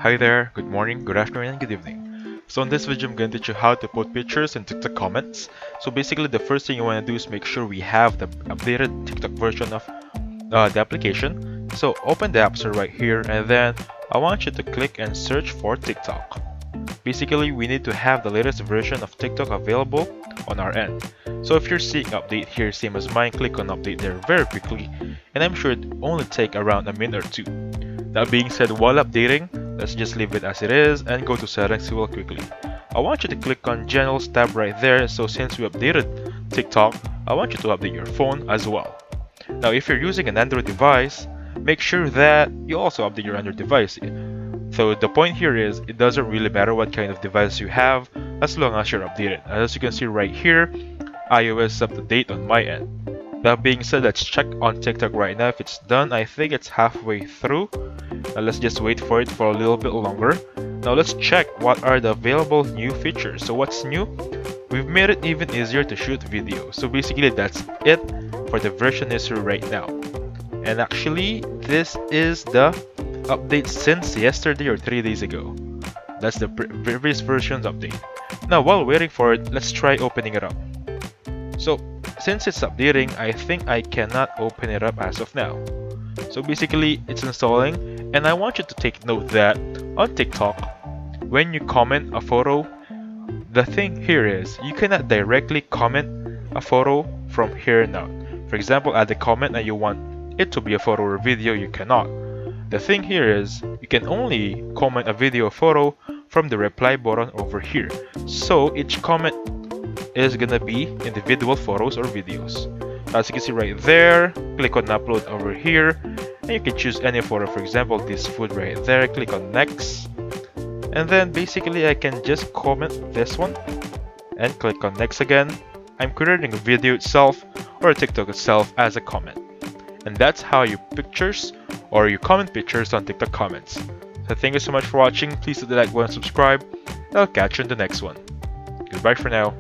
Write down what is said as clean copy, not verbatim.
Hi there, good morning, good afternoon, and good evening. So in this video, I'm going to teach you how to put pictures in TikTok comments. So basically, the first thing you want to do is make sure we have the updated TikTok version of the application. So open the App Store right here, and then I want you to click and search for TikTok. Basically, we need to have the latest version of TikTok available on our end. So if you're seeing update here, same as mine, click on update there very quickly, and I'm sure it only take around a minute or two. That being said, while updating, let's just leave it as it is and go to settings real quickly. I want you to click on Generals tab right there, so since we updated TikTok, I want you to update your phone as well. Now if you're using an Android device, make sure that you also update your Android device. So the point here is, it doesn't really matter what kind of device you have as long as you're updated. As you can see right here, iOS is up to date on my end. That being said, let's check on TikTok right now if it's done. I think it's halfway through. Now let's just wait for it for a little bit longer. Now let's check what are the available new features. So what's new? We've made it even easier to shoot video. So basically that's it for the version history right now. And actually, this is the update since yesterday or 3 days ago. That's the previous version's update. Now while waiting for it, let's try opening it up. So since it's updating, I think I cannot open it up as of now. So basically, it's installing, and I want you to take note that on TikTok, when you comment a photo, the thing here is you cannot directly comment a photo from here now. For example, add a comment and you want it to be a photo or video, you cannot. The thing here is you can only comment a video or photo from the reply button over here. So each comment is gonna be individual photos or videos. As you can see right there, click on upload over here, and you can choose any photo. For example, this food right there, click on next, and then basically I can just comment this one and click on next again. I'm creating a video itself or a TikTok itself as a comment, and that's how you pictures or you comment pictures on TikTok comments. So thank you so much for watching. Please hit the like button and subscribe, and I'll catch you in the next one. Goodbye for now.